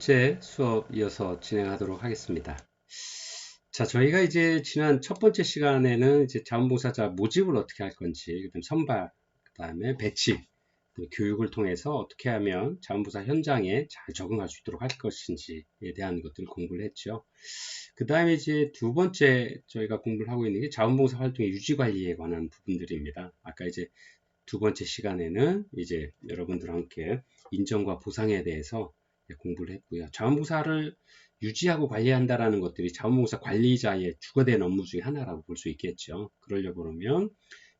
제 수업 이어서 진행하도록 하겠습니다. 자, 저희가 이제 지난 첫 번째 시간에는 이제 자원봉사자 모집을 어떻게 할 건지, 그다음 선발, 그다음에 배치, 교육을 통해서 어떻게 하면 자원봉사 현장에 잘 적응할 수 있도록 할 것인지에 대한 것들을 공부를 했죠. 그 다음에 이제 두 번째 저희가 공부를 하고 있는 게 자원봉사 활동의 유지 관리에 관한 부분들입니다. 아까 이제 두 번째 시간에는 이제 여러분들과 함께 인정과 보상에 대해서 공부를 했고요. 자원봉사를 유지하고 관리한다라는 것들이 자원봉사 관리자의 주거된 업무 중에 하나라고 볼 수 있겠죠. 그러려고 그러면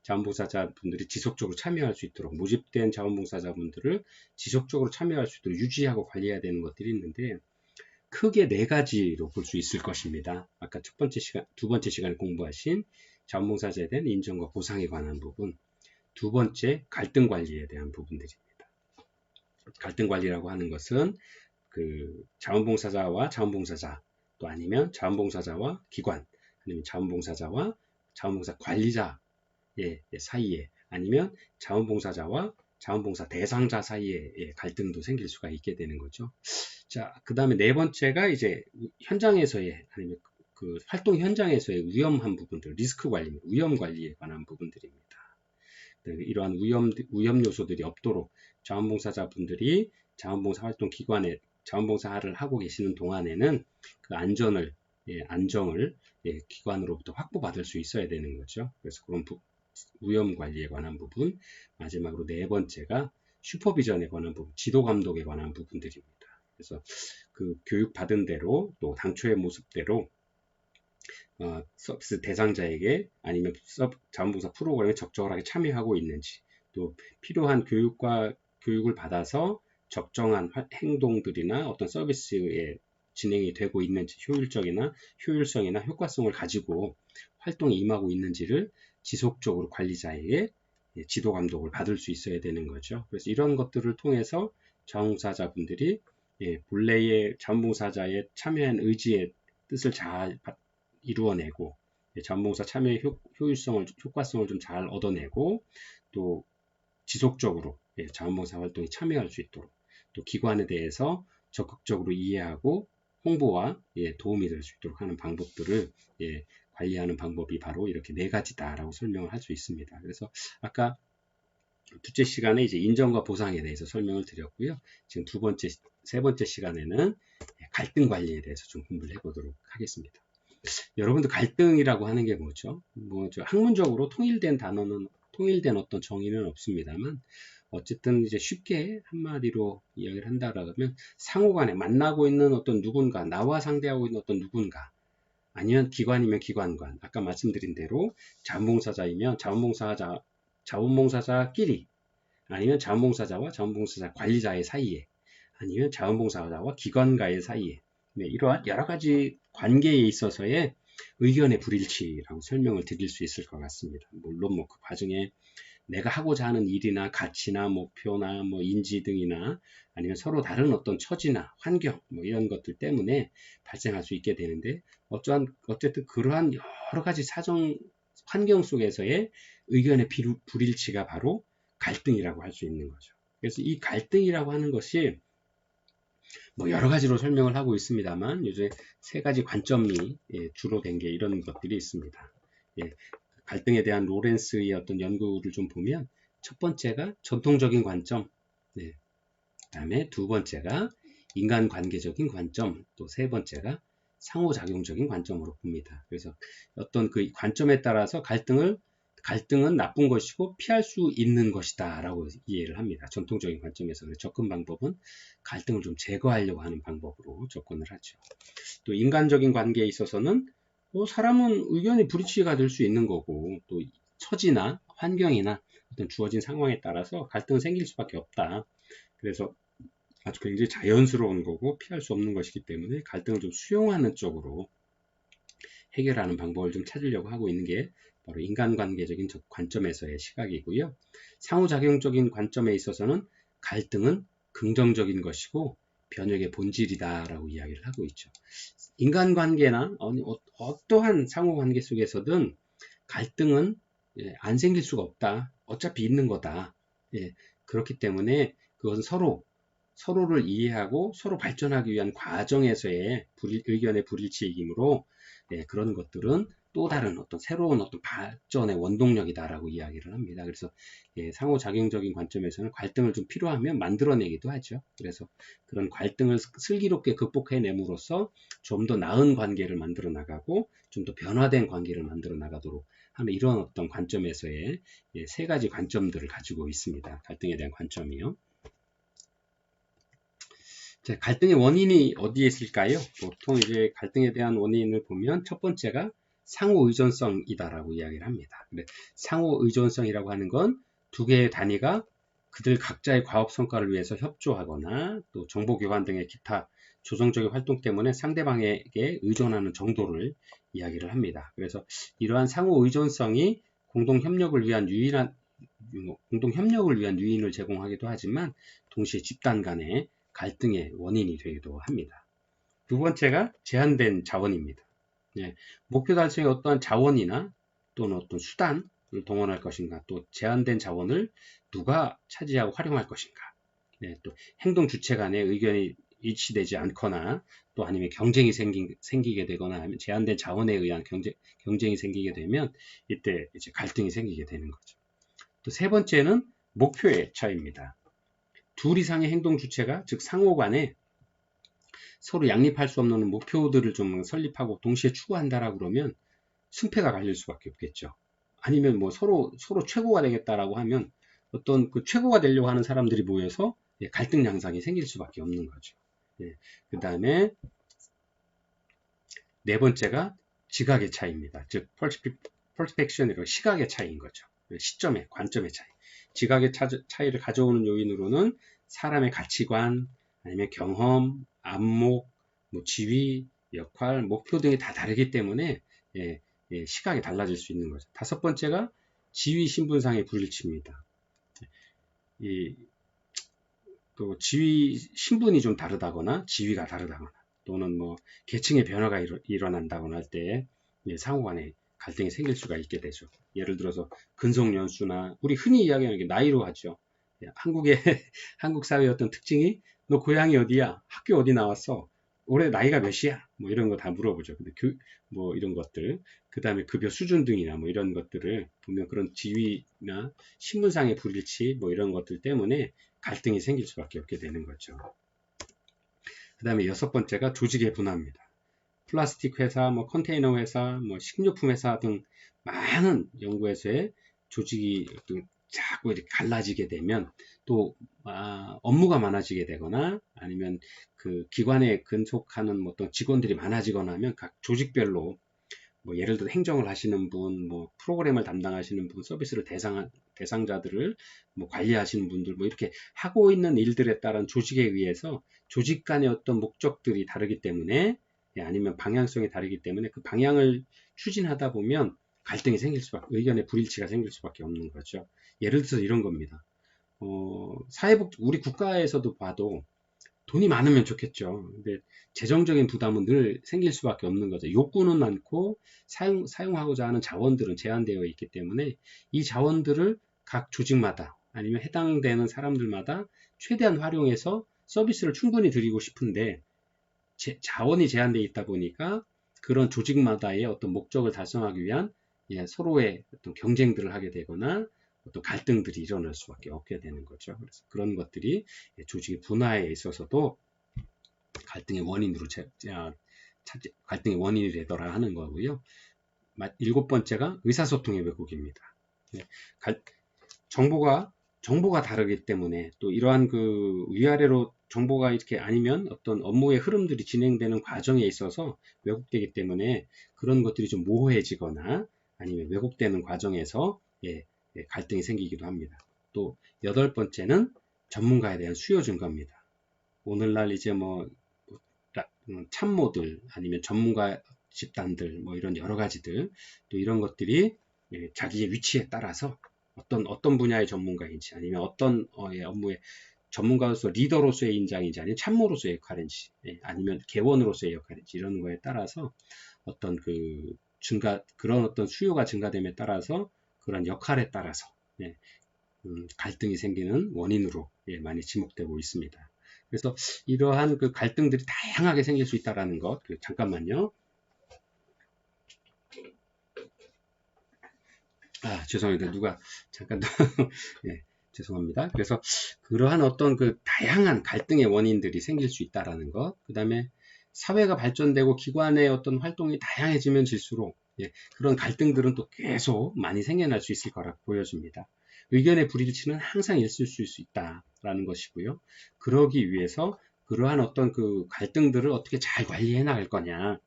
자원봉사자분들이 지속적으로 참여할 수 있도록 모집된 자원봉사자분들을 지속적으로 참여할 수 있도록 유지하고 관리해야 되는 것들이 있는데 크게 네 가지로 볼 수 있을 것입니다. 아까 두 번째 시간에 공부하신 자원봉사자에 대한 인정과 보상에 관한 부분, 두 번째 갈등 관리에 대한 부분들입니다. 갈등 관리라고 하는 것은 그 자원봉사자와 자원봉사자 또 아니면 자원봉사자와 기관 아니면 자원봉사자와 자원봉사 관리자의 사이에 아니면 자원봉사자와 자원봉사 대상자 사이에 갈등도 생길 수가 있게 되는 거죠. 자, 그 다음에 네 번째가 이제 현장에서의 아니면 그 활동 현장에서의 위험한 부분들, 리스크 관리, 위험 관리에 관한 부분들입니다. 이러한 위험 요소들이 없도록 자원봉사자분들이 자원봉사 활동 기관에 자원봉사를 하고 계시는 동안에는 그 안정을 기관으로부터 확보받을 수 있어야 되는 거죠. 그래서 그런 위험 관리에 관한 부분, 마지막으로 네 번째가 슈퍼비전에 관한 부분, 지도 감독에 관한 부분들입니다. 그래서 그 교육 받은 대로 또 당초의 모습대로 서비스 대상자에게 아니면 자원봉사 프로그램에 적절하게 참여하고 있는지 또 필요한 교육을 받아서 적정한 행동들이나 어떤 서비스에 진행이 되고 있는지 효율성이나 효과성을 가지고 활동에 임하고 있는지를 지속적으로 관리자에게 지도 감독을 받을 수 있어야 되는 거죠. 그래서 이런 것들을 통해서 자원봉사자분들이 본래의 자원봉사자의 참여한 의지의 뜻을 잘 이루어내고 자원봉사 참여의 효과성을 좀 잘 얻어내고 또 지속적으로 자원봉사 활동에 참여할 수 있도록 또 기관에 대해서 적극적으로 이해하고 홍보와 도움이 될 수 있도록 하는 방법들을 관리하는 방법이 바로 이렇게 네 가지다라고 설명을 할 수 있습니다. 그래서 아까 둘째 시간에 이제 인정과 보상에 대해서 설명을 드렸고요. 지금 세 번째 시간에는 갈등 관리에 대해서 좀 공부를 해보도록 하겠습니다. 여러분들 갈등이라고 하는 게 뭐죠? 학문적으로 통일된 어떤 정의는 없습니다만 어쨌든 이제 쉽게 한마디로 이야기를 한다라면 상호간에 만나고 있는 어떤 누군가, 나와 상대하고 있는 어떤 누군가, 아니면 기관이면 기관간, 아까 말씀드린 대로 자원봉사자이면 자원봉사자끼리, 아니면 자원봉사자와 자원봉사자 관리자의 사이에, 아니면 자원봉사자와 기관과의 사이에, 이러한 여러 가지 관계에 있어서의 의견의 불일치라고 설명을 드릴 수 있을 것 같습니다. 물론 그 과정에 내가 하고자 하는 일이나 가치나 목표나 인지 등이나 아니면 서로 다른 어떤 처지나 환경 이런 것들 때문에 발생할 수 있게 되는데 어쨌든 그러한 여러 가지 환경 속에서의 의견의 불일치가 바로 갈등이라고 할 수 있는 거죠. 그래서 이 갈등이라고 하는 것이 여러 가지로 설명을 하고 있습니다만 요새 세 가지 관점이 주로 된 게 이런 것들이 있습니다. 갈등에 대한 로렌스의 어떤 연구를 좀 보면 첫 번째가 전통적인 관점, 그 다음에 두 번째가 인간관계적인 관점, 또 세 번째가 상호작용적인 관점으로 봅니다. 그래서 어떤 그 관점에 따라서 갈등은 나쁜 것이고 피할 수 있는 것이다 라고 이해를 합니다. 전통적인 관점에서는 접근 방법은 갈등을 좀 제거하려고 하는 방법으로 접근을 하죠. 또 인간적인 관계에 있어서는 사람은 의견이 불일치가 될 수 있는 거고 또 처지나 환경이나 어떤 주어진 상황에 따라서 갈등은 생길 수밖에 없다. 그래서 아주 굉장히 자연스러운 거고 피할 수 없는 것이기 때문에 갈등을 좀 수용하는 쪽으로 해결하는 방법을 좀 찾으려고 하고 있는 게 바로 인간관계적인 관점에서의 시각이고요. 상호작용적인 관점에 있어서는 갈등은 긍정적인 것이고 변혁의 본질이다라고 이야기를 하고 있죠. 인간관계나 어떠한 상호관계 속에서든 갈등은 안 생길 수가 없다. 어차피 있는 거다. 그렇기 때문에 그것은 서로를 이해하고 서로 발전하기 위한 과정에서의 의견의 불일치이므로 그런 것들은 또 다른 어떤 새로운 어떤 발전의 원동력이다라고 이야기를 합니다. 그래서 상호작용적인 관점에서는 갈등을 좀 필요하면 만들어내기도 하죠. 그래서 그런 갈등을 슬기롭게 극복해냄으로써 좀 더 나은 관계를 만들어 나가고 좀 더 변화된 관계를 만들어 나가도록 하는 이런 어떤 관점에서의 세 가지 관점들을 가지고 있습니다. 갈등에 대한 관점이요. 자, 갈등의 원인이 어디에 있을까요? 보통 이제 갈등에 대한 원인을 보면 첫 번째가 상호 의존성이다라고 이야기를 합니다. 근데 상호 의존성이라고 하는 건 두 개의 단위가 그들 각자의 과업 성과를 위해서 협조하거나 또 정보 교환 등의 기타 조정적인 활동 때문에 상대방에게 의존하는 정도를 이야기를 합니다. 그래서 이러한 상호 의존성이 공동 협력을 위한 유인을 제공하기도 하지만 동시에 집단 간의 갈등의 원인이 되기도 합니다. 두 번째가 제한된 자원입니다. 목표 달성에 어떠한 자원이나 또는 어떤 수단을 동원할 것인가, 또 제한된 자원을 누가 차지하고 활용할 것인가, 또 행동 주체 간의 의견이 일치되지 않거나 또 아니면 경쟁이 생기게 되거나 제한된 자원에 의한 경쟁이 생기게 되면 이때 이제 갈등이 생기게 되는 거죠. 또 세 번째는 목표의 차이입니다. 둘 이상의 행동 주체가 즉 상호 간에 서로 양립할 수 없는 목표들을 좀 설립하고 동시에 추구한다라고 그러면 승패가 갈릴 수밖에 없겠죠. 아니면 뭐 서로 최고가 되겠다라고 하면 어떤 그 최고가 되려고 하는 사람들이 모여서 갈등 양상이 생길 수밖에 없는 거죠. 그 다음에 네 번째가 지각의 차이입니다. 즉 퍼스펙션이라고 시각의 차이인 거죠. 시점의 관점의 차이. 지각의 차이를 가져오는 요인으로는 사람의 가치관, 아니면 경험, 안목, 뭐 지위, 역할, 목표 등이 다 다르기 때문에 시각이 달라질 수 있는 거죠. 다섯 번째가 지위 신분상의 불일치입니다. 또 지위 신분이 좀 다르다거나 지위가 다르다거나 또는 뭐 계층의 변화가 일어난다거나 할 때 상호간에 갈등이 생길 수가 있게 되죠. 예를 들어서 근속 연수나 우리 흔히 이야기하는 게 나이로 하죠. 한국 사회의 어떤 특징이 너 고향이 어디야? 학교 어디 나왔어? 올해 나이가 몇이야? 뭐 이런 거 다 물어보죠. 근데 뭐 이런 것들, 그 다음에 급여 수준 등이나 뭐 이런 것들을 보면 그런 지위나 신분상의 불일치 뭐 이런 것들 때문에 갈등이 생길 수밖에 없게 되는 거죠. 그 다음에 여섯 번째가 조직의 분화입니다. 플라스틱 회사, 뭐 컨테이너 회사, 뭐 식료품 회사 등 많은 연구에서의 조직이 자꾸 이렇게 갈라지게 되면 또 업무가 많아지게 되거나 아니면 그 기관에 근속하는 어떤 직원들이 많아지거나 하면 각 조직별로 뭐 예를 들어 행정을 하시는 분, 뭐 프로그램을 담당하시는 분, 서비스를 대상자들을 뭐 관리하시는 분들, 뭐 이렇게 하고 있는 일들에 따른 조직에 의해서 조직 간의 어떤 목적들이 다르기 때문에 아니면 방향성이 다르기 때문에 그 방향을 추진하다 보면 갈등이 생길 수밖에, 의견의 불일치가 생길 수밖에 없는 거죠. 예를 들어서 이런 겁니다. 우리 국가에서도 봐도 돈이 많으면 좋겠죠. 근데 재정적인 부담은 늘 생길 수밖에 없는 거죠. 욕구는 많고 사용하고자 하는 자원들은 제한되어 있기 때문에 이 자원들을 각 조직마다 아니면 해당되는 사람들마다 최대한 활용해서 서비스를 충분히 드리고 싶은데 자원이 제한되어 있다 보니까 그런 조직마다의 어떤 목적을 달성하기 위한 서로의 어떤 경쟁들을 하게 되거나 어떤 갈등들이 일어날 수밖에 없게 되는 거죠. 그래서 그런 것들이 조직의 분화에 있어서도 갈등의 원인으로 갈등의 원인이 되더라 하는 거고요. 일곱 번째가 의사소통의 왜곡입니다. 정보가 다르기 때문에 또 이러한 그 위아래로 정보가 이렇게 아니면 어떤 업무의 흐름들이 진행되는 과정에 있어서 왜곡되기 때문에 그런 것들이 좀 모호해지거나 아니면 왜곡되는 과정에서 갈등이 생기기도 합니다. 또 여덟 번째는 전문가에 대한 수요 증가입니다. 오늘날 이제 뭐 참모들 아니면 전문가 집단들 뭐 이런 여러 가지들 또 이런 것들이 자기의 위치에 따라서 어떤 분야의 전문가인지 아니면 어떤 업무의 전문가로서 리더로서의 인장인지 아니면 참모로서의 역할인지 아니면 개원으로서의 역할인지 이런 거에 따라서 어떤 그런 어떤 수요가 증가됨에 따라서 그런 역할에 따라서 갈등이 생기는 원인으로 많이 지목되고 있습니다. 그래서 이러한 그 갈등들이 다양하게 생길 수 있다라는 것. 잠깐만요. 죄송합니다. 누가 잠깐 예, 죄송합니다. 그래서 그러한 어떤 그 다양한 갈등의 원인들이 생길 수 있다라는 것. 그 다음에 사회가 발전되고 기관의 어떤 활동이 다양해지면 질수록 그런 갈등들은 또 계속 많이 생겨날 수 있을 거라고 보여집니다. 의견의 불일치는 항상 있을 수 있다라는 것이고요. 그러기 위해서 그러한 어떤 그 갈등들을 어떻게 잘 관리해 나갈 거냐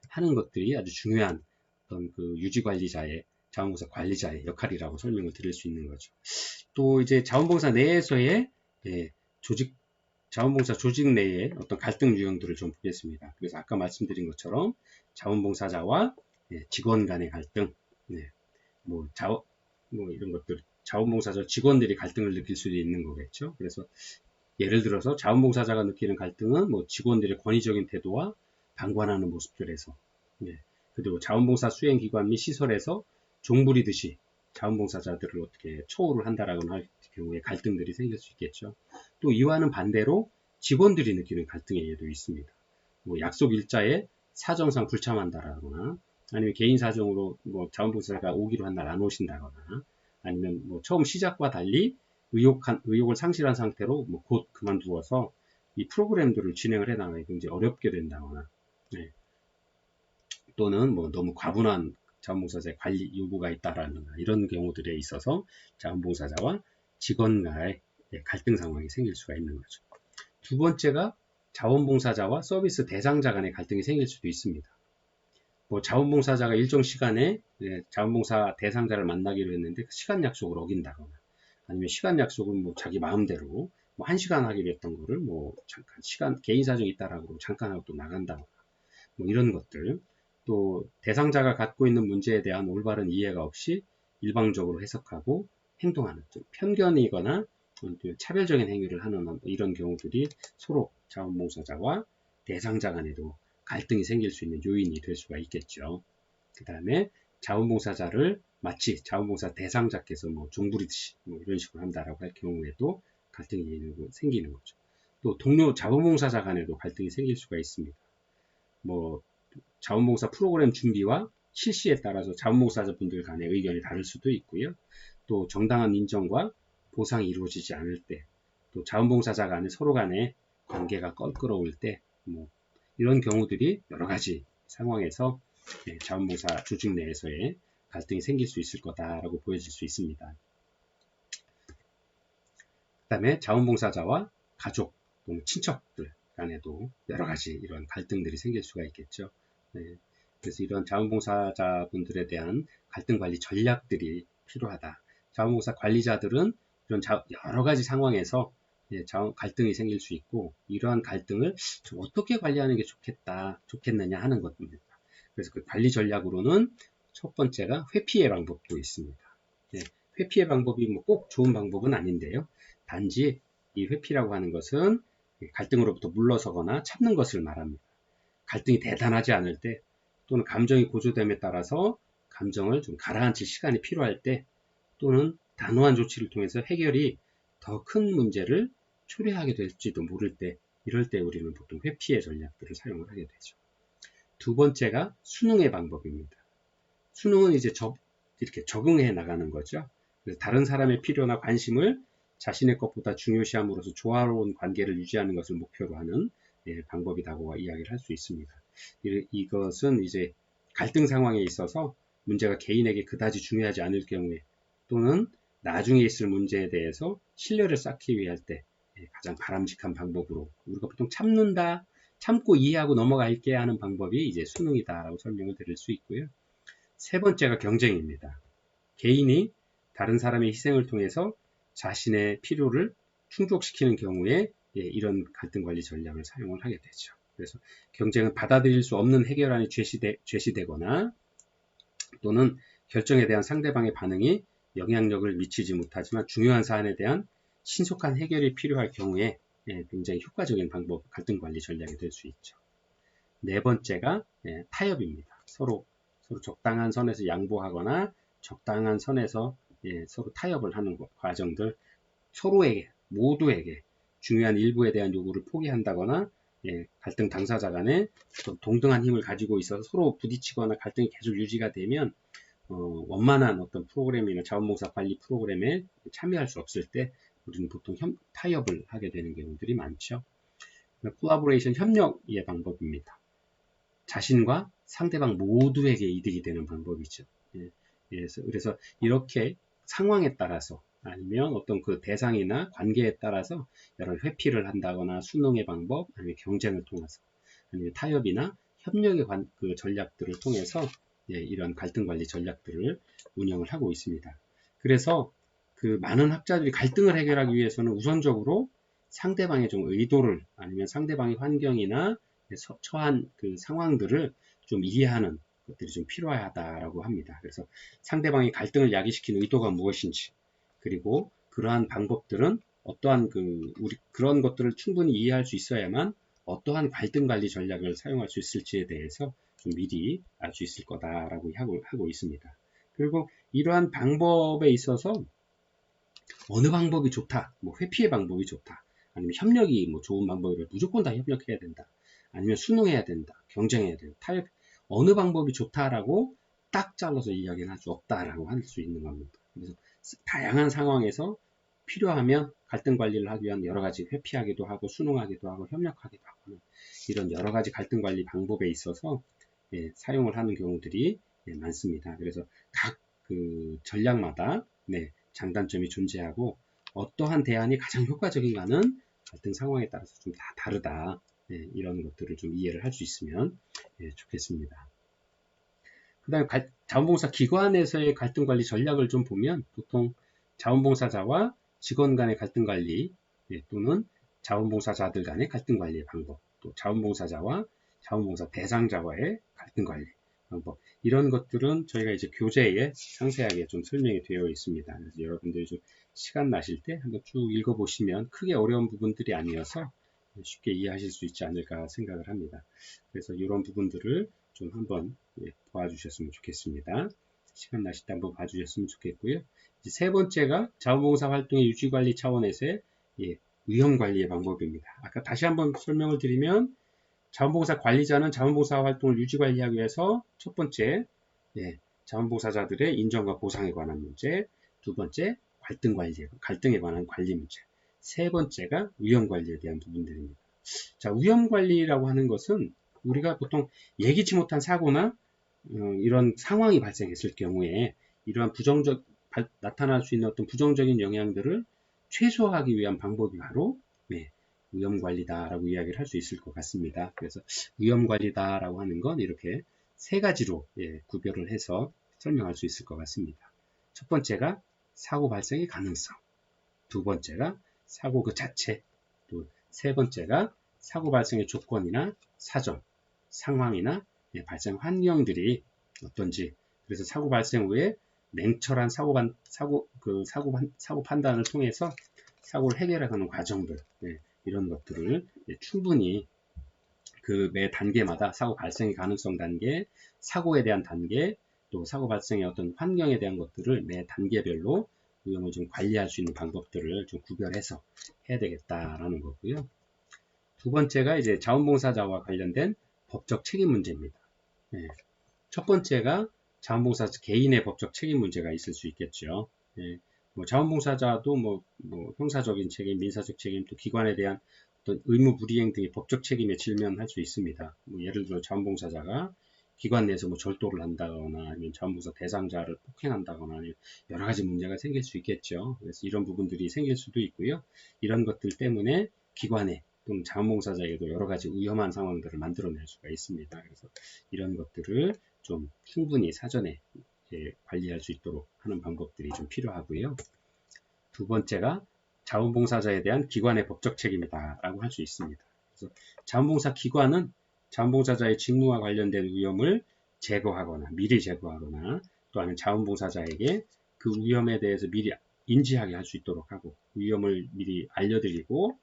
하는 것들이 아주 중요한 어떤 그 유지관리자의 자원봉사 관리자의 역할이라고 설명을 드릴 수 있는 거죠. 또 이제 자원봉사 내에서의 조직 자원봉사 조직 내의 어떤 갈등 유형들을 좀 보겠습니다. 그래서 아까 말씀드린 것처럼 자원봉사자와 직원 간의 갈등, 뭐 이런 것들 자원봉사자 직원들이 갈등을 느낄 수도 있는 거겠죠. 그래서 예를 들어서 자원봉사자가 느끼는 갈등은 뭐 직원들의 권위적인 태도와 방관하는 모습들에서, 그리고 자원봉사 수행기관 및 시설에서 종부리듯이 자원봉사자들을 어떻게 처우를 한다라고 할 경우에 갈등들이 생길 수 있겠죠. 또 이와는 반대로 직원들이 느끼는 갈등의 예도 있습니다. 뭐 약속 일자에 사정상 불참한다라거나 아니면 개인 사정으로 뭐 자원봉사자가 오기로 한 날 안 오신다거나 아니면 뭐 처음 시작과 달리 의욕을 상실한 상태로 뭐 곧 그만두어서 이 프로그램들을 진행을 해나가기 굉장히 어렵게 된다거나 또는 뭐 너무 과분한 자원봉사자의 관리 요구가 있다라는 이런 경우들에 있어서 자원봉사자와 직원과의 갈등 상황이 생길 수가 있는 거죠. 두 번째가 자원봉사자와 서비스 대상자 간의 갈등이 생길 수도 있습니다. 뭐 자원봉사자가 일정 시간에 자원봉사 대상자를 만나기로 했는데 그 시간 약속을 어긴다거나 아니면 시간 약속은 뭐 자기 마음대로 뭐 1시간 하기로 했던 거를 뭐 잠깐 시간 개인 사정이 있다라고 잠깐 하고 또 나간다거나 뭐 이런 것들 또 대상자가 갖고 있는 문제에 대한 올바른 이해가 없이 일방적으로 해석하고 행동하는 편견이거나 차별적인 행위를 하는 이런 경우들이 서로 자원봉사자와 대상자 간에도 갈등이 생길 수 있는 요인이 될 수가 있겠죠. 그 다음에 자원봉사자를 마치 자원봉사 대상자께서 뭐 종부리듯이 뭐 이런 식으로 한다라고 할 경우에도 갈등이 생기는 거죠. 또 동료 자원봉사자 간에도 갈등이 생길 수가 있습니다. 뭐 자원봉사 프로그램 준비와 실시에 따라서 자원봉사자분들 간의 의견이 다를 수도 있고요. 또 정당한 인정과 보상이 이루어지지 않을 때, 또 자원봉사자 간에 서로 간의 관계가 껄끄러울 때, 뭐 이런 경우들이 여러 가지 상황에서 자원봉사 조직 내에서의 갈등이 생길 수 있을 거다라고 보여질 수 있습니다. 그 다음에 자원봉사자와 가족 또는 친척들 간에도 여러 가지 이런 갈등들이 생길 수가 있겠죠. 그래서 이런 자원봉사자분들에 대한 갈등 관리 전략들이 필요하다. 자원봉사 관리자들은 이런 여러 가지 상황에서 갈등이 생길 수 있고 이러한 갈등을 좀 어떻게 관리하는 게 좋겠느냐 하는 것입니다. 그래서 그 관리 전략으로는 첫 번째가 회피의 방법도 있습니다. 회피의 방법이 뭐 꼭 좋은 방법은 아닌데요. 단지 이 회피라고 하는 것은 갈등으로부터 물러서거나 참는 것을 말합니다. 갈등이 대단하지 않을 때 또는 감정이 고조됨에 따라서 감정을 좀 가라앉힐 시간이 필요할 때 또는 단호한 조치를 통해서 해결이 더 큰 문제를 초래하게 될지도 모를 때 이럴 때 우리는 보통 회피의 전략들을 사용을 하게 되죠. 두 번째가 수능의 방법입니다. 수능은 이제 이렇게 적응해 나가는 거죠. 그래서 다른 사람의 필요나 관심을 자신의 것보다 중요시함으로써 조화로운 관계를 유지하는 것을 목표로 하는 방법이라고 이야기를 할 수 있습니다. 이것은 이제 갈등 상황에 있어서 문제가 개인에게 그다지 중요하지 않을 경우에 또는 나중에 있을 문제에 대해서 신뢰를 쌓기 위할 때 가장 바람직한 방법으로 우리가 보통 참고 이해하고 넘어갈게 하는 방법이 이제 수능이다라고 설명을 드릴 수 있고요. 세 번째가 경쟁입니다. 개인이 다른 사람의 희생을 통해서 자신의 필요를 충족시키는 경우에 이런 갈등 관리 전략을 사용을 하게 되죠. 그래서 경쟁은 받아들일 수 없는 해결안이 제시되거나 또는 결정에 대한 상대방의 반응이 영향력을 미치지 못하지만 중요한 사안에 대한 신속한 해결이 필요할 경우에 굉장히 효과적인 방법, 갈등 관리 전략이 될 수 있죠. 네 번째가 타협입니다. 서로 적당한 선에서 양보하거나 적당한 선에서 서로 타협을 하는 과정들, 모두에게 중요한 일부에 대한 요구를 포기한다거나 갈등 당사자 간에 동등한 힘을 가지고 있어서 서로 부딪히거나 갈등이 계속 유지가 되면 원만한 어떤 프로그램이나 자원봉사 관리 프로그램에 참여할 수 없을 때 우리는 보통 타협을 하게 되는 경우들이 많죠. 콜라보레이션 협력의 방법입니다. 자신과 상대방 모두에게 이득이 되는 방법이죠. 그래서 이렇게 상황에 따라서 아니면 어떤 그 대상이나 관계에 따라서 여러 회피를 한다거나 수능의 방법, 아니면 경쟁을 통해서, 아니면 타협이나 협력의 그 전략들을 통해서 이런 갈등 관리 전략들을 운영을 하고 있습니다. 그래서 그 많은 학자들이 갈등을 해결하기 위해서는 우선적으로 상대방의 좀 의도를 아니면 상대방의 환경이나 처한 그 상황들을 좀 이해하는 것들이 좀 필요하다라고 합니다. 그래서 상대방의 갈등을 야기시키는 의도가 무엇인지, 그리고 그러한 방법들은 어떠한 그런 것들을 충분히 이해할 수 있어야만 어떠한 갈등 관리 전략을 사용할 수 있을지에 대해서 좀 미리 알 수 있을 거다라고 하고 있습니다. 그리고 이러한 방법에 있어서 어느 방법이 좋다, 뭐 회피의 방법이 좋다, 아니면 협력이 뭐 좋은 방법이라 무조건 다 협력해야 된다, 아니면 수능해야 된다, 경쟁해야 된다, 타협, 어느 방법이 좋다라고 딱 잘라서 이야기는 할 수 없다라고 할 수 있는 겁니다. 그래서 다양한 상황에서 필요하면 갈등 관리를 하기 위한 여러 가지 회피하기도 하고 수능하기도 하고 협력하기도 하고 이런 여러 가지 갈등 관리 방법에 있어서 사용을 하는 경우들이 많습니다. 그래서 각 그 전략마다 장단점이 존재하고 어떠한 대안이 가장 효과적인가는 갈등 상황에 따라서 좀 다 다르다. 이런 것들을 좀 이해를 할 수 있으면 좋겠습니다. 그 다음에 자원봉사 기관에서의 갈등 관리 전략을 좀 보면 보통 자원봉사자와 직원 간의 갈등 관리 또는 자원봉사자들 간의 갈등 관리의 방법, 또 자원봉사자와 자원봉사 대상자와의 갈등 관리 방법, 이런 것들은 저희가 이제 교재에 상세하게 좀 설명이 되어 있습니다. 그래서 여러분들이 좀 시간 나실 때 한번 쭉 읽어보시면 크게 어려운 부분들이 아니어서 쉽게 이해하실 수 있지 않을까 생각을 합니다. 그래서 이런 부분들을 좀 한번 봐주셨으면 좋겠습니다. 시간 나실 때 한번 봐주셨으면 좋겠고요. 이제 세 번째가 자원봉사 활동의 유지관리 차원에서의 위험관리의 방법입니다. 아까 다시 한번 설명을 드리면 자원봉사 관리자는 자원봉사 활동을 유지관리하기 위해서 첫 번째 자원봉사자들의 인정과 보상에 관한 문제, 두 번째 갈등에 관한 관리 문제, 세 번째가 위험관리에 대한 부분들입니다. 자, 위험관리라고 하는 것은 우리가 보통 예기치 못한 사고나 이런 상황이 발생했을 경우에 이러한 나타날 수 있는 어떤 부정적인 영향들을 최소화하기 위한 방법이 바로 위험관리다라고 이야기를 할 수 있을 것 같습니다. 그래서 위험관리다라고 하는 건 이렇게 세 가지로 구별을 해서 설명할 수 있을 것 같습니다. 첫 번째가 사고 발생의 가능성, 두 번째가 사고 그 자체, 또 세 번째가 사고 발생의 조건이나 사정, 상황이나 발생 환경들이 어떤지, 그래서 사고 발생 후에 냉철한 사고 판단을 통해서 사고를 해결해가는 과정들, 이런 것들을 충분히 그 매 단계마다 사고 발생의 가능성 단계, 사고에 대한 단계, 또 사고 발생의 어떤 환경에 대한 것들을 매 단계별로 위험을 좀 관리할 수 있는 방법들을 좀 구별해서 해야 되겠다라는 거고요. 두 번째가 이제 자원봉사자와 관련된 법적 책임 문제입니다. 첫 번째가 자원봉사자 개인의 법적 책임 문제가 있을 수 있겠죠. 뭐 자원봉사자도 뭐 형사적인 책임, 민사적 책임, 또 기관에 대한 어떤 의무 불이행 등의 법적 책임에 직면할 수 있습니다. 뭐 예를 들어 자원봉사자가 기관 내에서 뭐 절도를 한다거나 아니면 자원봉사 대상자를 폭행한다거나 아니면 여러 가지 문제가 생길 수 있겠죠. 그래서 이런 부분들이 생길 수도 있고요. 이런 것들 때문에 기관에 또는 자원봉사자에게도 여러 가지 위험한 상황들을 만들어낼 수가 있습니다. 그래서 이런 것들을 좀 충분히 사전에 관리할 수 있도록 하는 방법들이 좀 필요하고요. 두 번째가 자원봉사자에 대한 기관의 법적 책임이다라고 할 수 있습니다. 그래서 자원봉사 기관은 자원봉사자의 직무와 관련된 위험을 미리 제거하거나 또 아니면 자원봉사자에게 그 위험에 대해서 미리 인지하게 할 수 있도록 하고 위험을 미리 알려드리고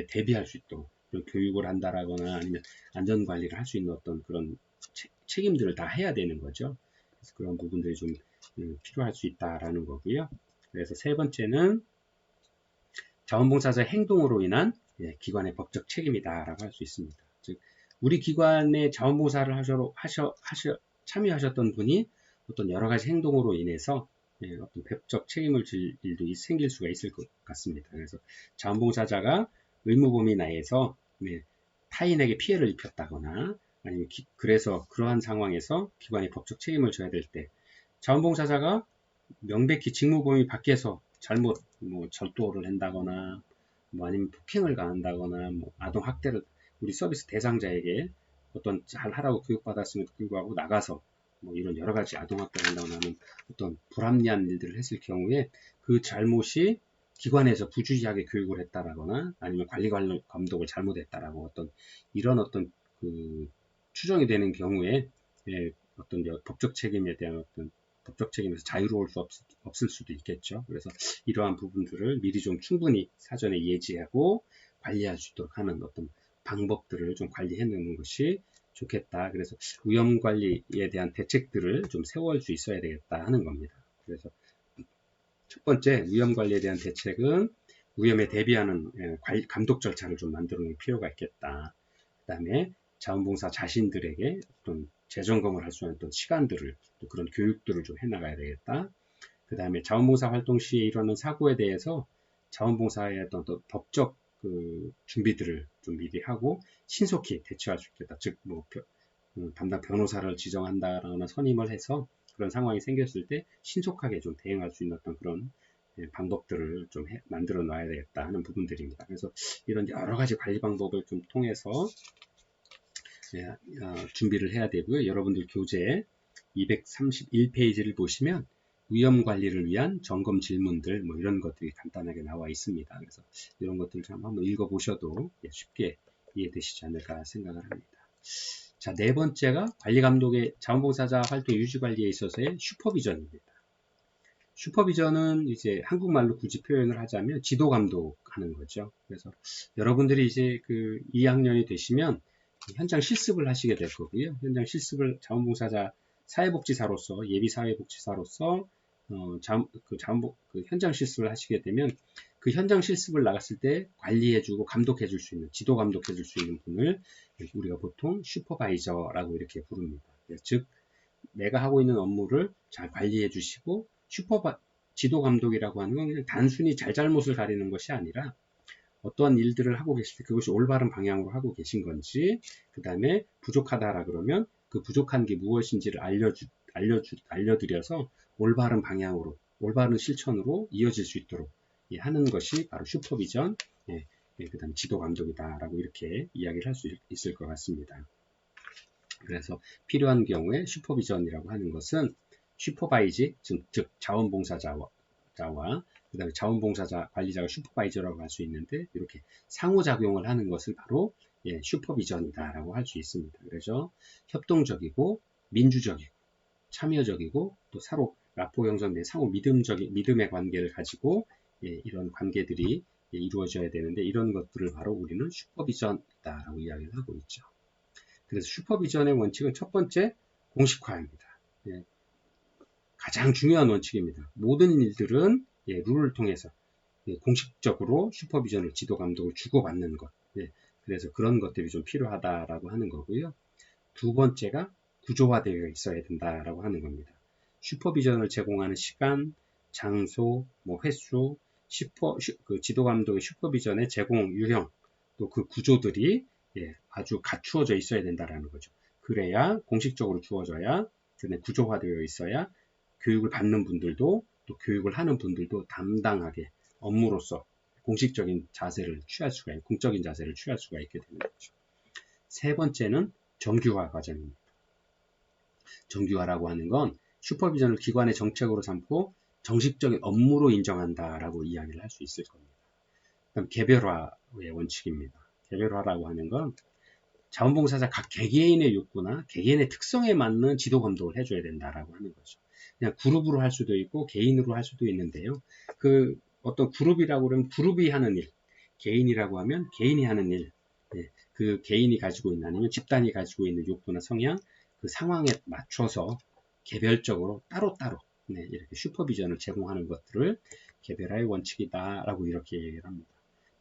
대비할 수 있도록 교육을 한다라거나 아니면 안전관리를 할 수 있는 어떤 그런 책임들을 다 해야 되는 거죠. 그래서 그런 부분들이 좀 필요할 수 있다라는 거고요. 그래서 세 번째는 자원봉사자의 행동으로 인한 예, 기관의 법적 책임이다라고 할 수 있습니다. 즉 우리 기관에 자원봉사를 참여하셨던 분이 어떤 여러 가지 행동으로 인해서 예, 어떤 법적 책임을 질 일도 생길 수가 있을 것 같습니다. 그래서 자원봉사자가 의무 범위 내에서 네, 타인에게 피해를 입혔다거나 아니면 그래서 그러한 상황에서 기관이 법적 책임을 져야 될 때 자원봉사자가 명백히 직무 범위 밖에서 잘못 뭐 절도를 한다거나 뭐 아니면 폭행을 가한다거나 뭐 아동 학대를 우리 서비스 대상자에게 어떤 잘 하라고 교육받았음에도 불구하고 나가서 뭐 이런 여러 가지 아동 학대를 한다거나 하는 어떤 불합리한 일들을 했을 경우에 그 잘못이 기관에서 부주의하게 교육을 했다라거나 아니면 관리 감독을 잘못했다라고 이런 그 추정이 되는 경우에 예, 어떤 법적 책임에 대한 어떤 법적 책임에서 자유로울 수 없을 수도 있겠죠. 그래서 이러한 부분들을 미리 좀 충분히 사전에 예지하고 관리할 수 있도록 하는 어떤 방법들을 좀 관리해 놓는 것이 좋겠다. 그래서 위험 관리에 대한 대책들을 좀 세워올 수 있어야 되겠다 하는 겁니다. 그래서 첫 번째 위험 관리에 대한 대책은 위험에 대비하는 감독 절차를 좀 만들어 놓을 필요가 있겠다. 그 다음에 자원봉사 자신들에게 어떤 재점검을 할 수 있는 어떤 시간들을 또 그런 교육들을 좀 해나가야 되겠다. 그 다음에 자원봉사 활동 시에 일어나는 사고에 대해서 자원봉사의 어떤 법적 그 준비들을 좀 미리 하고 신속히 대처할 수 있겠다. 즉, 뭐 담당 변호사를 지정한다거나 선임을 해서 그런 상황이 생겼을 때 신속하게 좀 대응할 수 있는 어떤 그런 방법들을 좀 만들어 놔야 되겠다 하는 부분들입니다. 그래서 이런 여러 가지 관리 방법을 좀 통해서 준비를 해야 되고요. 여러분들 교재 231페이지를 보시면 위험 관리를 위한 점검 질문들 뭐 이런 것들이 간단하게 나와 있습니다. 그래서 이런 것들을 좀 한번 읽어보셔도 쉽게 이해되시지 않을까 생각을 합니다. 자, 네 번째가 관리 감독의 자원봉사자 활동 유지 관리에 있어서의 슈퍼비전입니다. 슈퍼비전은 이제 한국말로 굳이 표현을 하자면 지도 감독하는 거죠. 그래서 여러분들이 이제 그 2학년이 되시면 현장 실습을 하시게 될 거고요. 현장 실습을 자원봉사자 사회복지사로서 예비 사회복지사로서 현장 실습을 하시게 되면 그 현장 실습을 나갔을 때 관리해주고 감독해줄 수 있는 지도 감독해줄 수 있는 분을 우리가 보통 슈퍼바이저라고 이렇게 부릅니다. 즉 내가 하고 있는 업무를 잘 관리해 주시고 지도 감독이라고 하는 건 그냥 단순히 잘잘못을 가리는 것이 아니라 어떠한 일들을 하고 계실 때 그것이 올바른 방향으로 하고 계신 건지 그 다음에 부족하다라 그러면 그 부족한 게 무엇인지를 알려드려서 올바른 방향으로 올바른 실천으로 이어질 수 있도록 하는 것이 바로 슈퍼비전 그 다음 지도 감독이다라고 이렇게 이야기를 할 수 있을 것 같습니다. 그래서 필요한 경우에 슈퍼비전이라고 하는 것은 슈퍼바이지 즉 자원봉사자와 그 다음에 자원봉사자 관리자가 슈퍼바이저라고 할 수 있는데 이렇게 상호작용을 하는 것을 바로 슈퍼비전이다라고 할 수 있습니다. 그래서 협동적이고 민주적이고 참여적이고 또 서로 라포 형성된 상호 믿음의 관계를 가지고 이런 관계들이 이루어져야 되는데 이런 것들을 바로 우리는 슈퍼비전이다라고 이야기를 하고 있죠. 그래서 슈퍼비전의 원칙은 첫 번째 공식화입니다. 가장 중요한 원칙입니다. 모든 일들은 룰을 통해서 공식적으로 슈퍼비전을 지도 감독을 주고받는 것. 그래서 그런 것들이 좀 필요하다라고 하는 거고요. 두 번째가 구조화되어 있어야 된다라고 하는 겁니다. 슈퍼비전을 제공하는 시간, 장소, 뭐 횟수, 그 지도 감독의 슈퍼비전의 제공 유형, 또 그 구조들이 아주 갖추어져 있어야 된다라는 거죠. 그래야 공식적으로 주어져야 구조화되어 있어야 교육을 받는 분들도 또 교육을 하는 분들도 담당하게 업무로서 공식적인 자세를 취할 수가 있고 공적인 자세를 취할 수가 있게 되는 거죠. 세 번째는 정규화 과정입니다. 정규화라고 하는 건 슈퍼비전을 기관의 정책으로 삼고 정식적인 업무로 인정한다라고 이야기를 할 수 있을 겁니다. 그다음 개별화의 원칙입니다. 개별화라고 하는 건 자원봉사자 각 개개인의 욕구나 개개인의 특성에 맞는 지도 감독을 해줘야 된다라고 하는 거죠. 그냥 그룹으로 할 수도 있고 개인으로 할 수도 있는데요. 그 어떤 그룹이라고 그러면 그룹이 하는 일, 개인이라고 하면 개인이 하는 일, 그 개인이 가지고 있는 아니면 집단이 가지고 있는 욕구나 성향, 그 상황에 맞춰서 개별적으로 따로따로 이렇게 슈퍼비전을 제공하는 것들을 개별화의 원칙이다라고 이렇게 얘기를 합니다.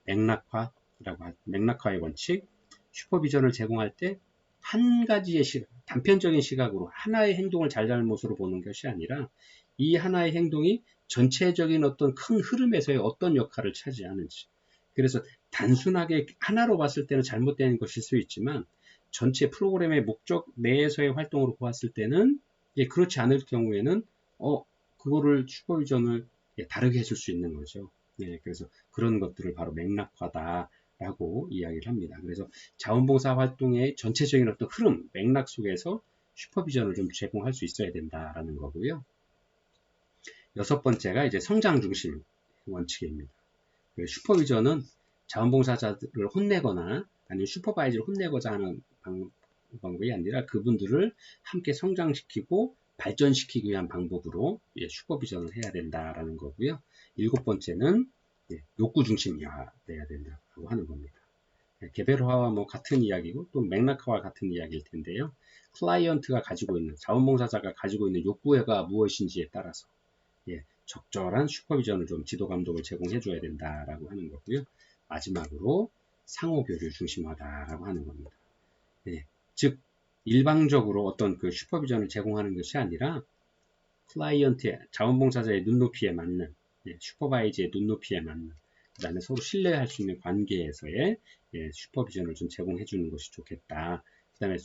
맥락화, 맥락화의 원칙, 슈퍼비전을 제공할 때 한 가지의 단편적인 시각으로 하나의 행동을 잘잘못으로 보는 것이 아니라 이 하나의 행동이 전체적인 어떤 큰 흐름에서의 어떤 역할을 차지하는지. 그래서 단순하게 하나로 봤을 때는 잘못된 것일 수 있지만 전체 프로그램의 목적 내에서의 활동으로 보았을 때는 그렇지 않을 경우에는 그거를 슈퍼비전을 다르게 해줄 수 있는 거죠. 그래서 그런 것들을 바로 맥락화다라고 이야기를 합니다. 그래서 자원봉사 활동의 전체적인 어떤 흐름, 맥락 속에서 슈퍼비전을 좀 제공할 수 있어야 된다라는 거고요. 여섯 번째가 이제 성장 중심 원칙입니다. 슈퍼비전은 자원봉사자들을 혼내거나 아니면 슈퍼바이저를 혼내고자 하는 방법이 아니라 그분들을 함께 성장시키고 발전시키기 위한 방법으로 슈퍼비전을 해야 된다라는 거고요. 일곱 번째는 욕구 중심화돼야 된다고 하는 겁니다. 개별화와 뭐 같은 이야기고 또 맥락화와 같은 이야기일 텐데요. 클라이언트가 가지고 있는 자원봉사자가 가지고 있는 욕구가 무엇인지에 따라서 적절한 슈퍼비전을 좀 지도 감독을 제공해 줘야 된다라고 하는 거고요. 마지막으로 상호교류 중심화다라고 하는 겁니다. 즉 일방적으로 어떤 그 슈퍼비전을 제공하는 것이 아니라 클라이언트의 자원봉사자의 눈높이에 맞는 슈퍼바이저의 눈높이에 맞는 그 다음에 서로 신뢰할 수 있는 관계에서의 슈퍼비전을 좀 제공해 주는 것이 좋겠다. 그 다음에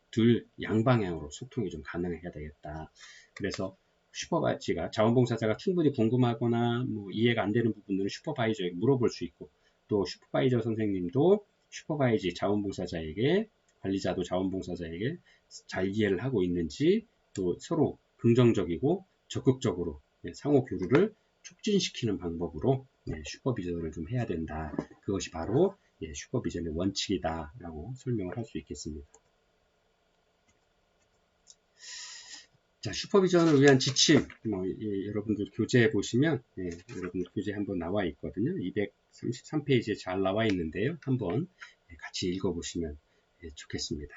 둘 양방향으로 소통이 좀 가능해야 되겠다. 그래서 슈퍼바이저가 자원봉사자가 충분히 궁금하거나 뭐 이해가 안 되는 부분들은 슈퍼바이저에게 물어볼 수 있고 또 슈퍼바이저 선생님도 슈퍼바이저 자원봉사자에게 관리자도 자원봉사자에게 잘 이해를 하고 있는지 또 서로 긍정적이고 적극적으로 상호 교류를 촉진시키는 방법으로 슈퍼비전을 좀 해야 된다. 그것이 바로 슈퍼비전의 원칙이다라고 설명을 할 수 있겠습니다. 자, 슈퍼비전을 위한 지침, 여러분들 교재에 보시면, 여러분들 교재 한번 나와 있거든요. 233페이지에 잘 나와 있는데요. 한번 같이 읽어보시면 좋겠습니다.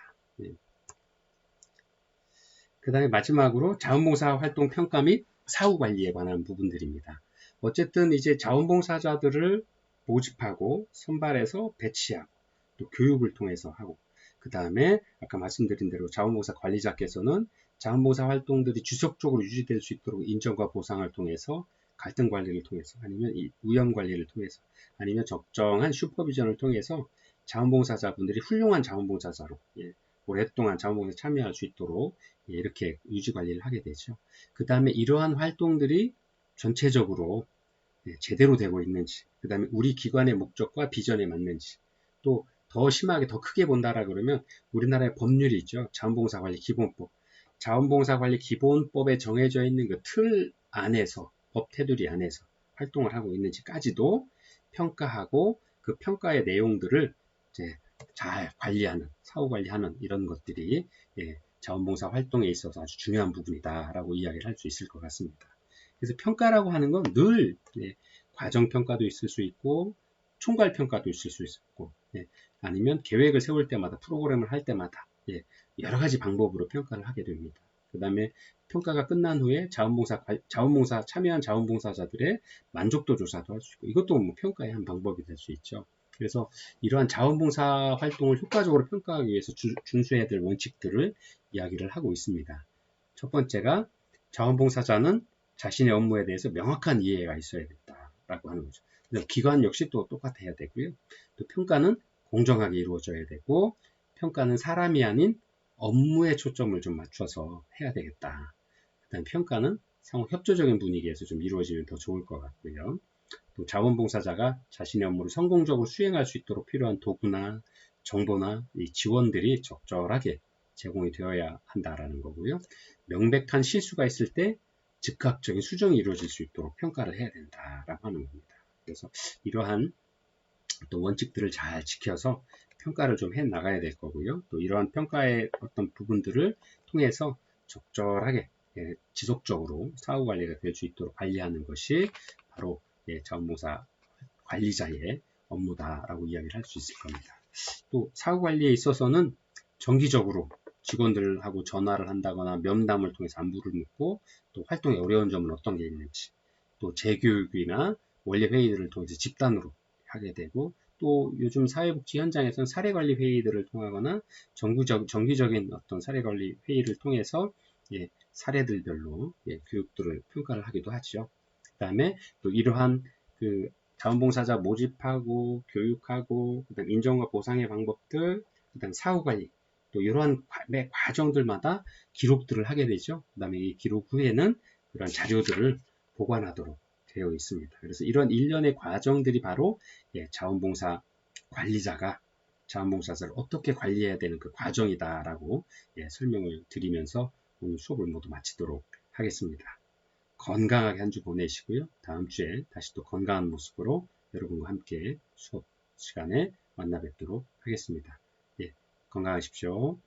그 다음에 마지막으로 자원봉사 활동 평가 및 사후 관리에 관한 부분들입니다. 어쨌든 이제 자원봉사자들을 모집하고 선발해서 배치하고 또 교육을 통해서 하고 그 다음에 아까 말씀드린 대로 자원봉사 관리자께서는 자원봉사 활동들이 지속적으로 유지될 수 있도록 인정과 보상을 통해서 갈등 관리를 통해서 아니면 우연 관리를 통해서 아니면 적정한 슈퍼비전을 통해서 자원봉사자분들이 훌륭한 자원봉사자로 오랫동안 자원봉사에 참여할 수 있도록 이렇게 유지 관리를 하게 되죠. 그 다음에 이러한 활동들이 전체적으로 제대로 되고 있는지, 그 다음에 우리 기관의 목적과 비전에 맞는지, 또 더 심하게 더 크게 본다라 그러면 우리나라의 법률이 있죠. 자원봉사관리 기본법. 자원봉사관리 기본법에 정해져 있는 그 틀 안에서, 법 테두리 안에서 활동을 하고 있는지까지도 평가하고 그 평가의 내용들을 이제 잘 관리하는, 사후 관리하는 이런 것들이 자원봉사 활동에 있어서 아주 중요한 부분이다라고 이야기를 할 수 있을 것 같습니다. 그래서 평가라고 하는 건 늘 과정평가도 있을 수 있고 총괄평가도 있을 수 있고 아니면 계획을 세울 때마다 프로그램을 할 때마다 여러 가지 방법으로 평가를 하게 됩니다. 그 다음에 평가가 끝난 후에 자원봉사 참여한 자원봉사자들의 만족도 조사도 할 수 있고 이것도 뭐 평가의 한 방법이 될 수 있죠. 그래서 이러한 자원봉사 활동을 효과적으로 평가하기 위해서 준수해야 될 원칙들을 이야기를 하고 있습니다. 첫 번째가 자원봉사자는 자신의 업무에 대해서 명확한 이해가 있어야 된다라고 하는 거죠. 기관 역시 또 똑같아야 되고요. 또 평가는 공정하게 이루어져야 되고 평가는 사람이 아닌 업무에 초점을 좀 맞춰서 해야 되겠다. 그다음 평가는 상호 협조적인 분위기에서 좀 이루어지면 더 좋을 것 같고요. 또 자원봉사자가 자신의 업무를 성공적으로 수행할 수 있도록 필요한 도구나 정보나 이 지원들이 적절하게 제공이 되어야 한다라는 거고요. 명백한 실수가 있을 때 즉각적인 수정이 이루어질 수 있도록 평가를 해야 된다라고 하는 겁니다. 그래서 이러한 또 원칙들을 잘 지켜서 평가를 좀 해 나가야 될 거고요. 또 이러한 평가의 어떤 부분들을 통해서 적절하게 지속적으로 사후 관리가 될 수 있도록 관리하는 것이 바로 자원봉사 관리자의 업무다라고 이야기를 할 수 있을 겁니다. 또 사후 관리에 있어서는 정기적으로 직원들하고 전화를 한다거나 면담을 통해서 안부를 묻고 또 활동에 어려운 점은 어떤 게 있는지 또 재교육이나 원래 회의를 통해서 집단으로 하게 되고 또 요즘 사회복지 현장에서는 사례관리 회의들을 통하거나 정기적인 어떤 사례관리 회의를 통해서 예, 사례들별로 예, 교육들을 평가를 하기도 하죠. 그 다음에 또 이러한 그 자원봉사자 모집하고 교육하고 그다음 인정과 보상의 방법들, 그다음 사후관리 또 이러한 과정들마다 기록들을 하게 되죠. 그 다음에 이 기록 후에는 그런 자료들을 보관하도록 되어 있습니다. 그래서 이런 일련의 과정들이 바로 예, 자원봉사 관리자가 자원봉사자를 어떻게 관리해야 되는 그 과정이다라고 예, 설명을 드리면서 오늘 수업을 모두 마치도록 하겠습니다. 건강하게 한 주 보내시고요. 다음 주에 다시 또 건강한 모습으로 여러분과 함께 수업 시간에 만나 뵙도록 하겠습니다. 예, 건강하십시오.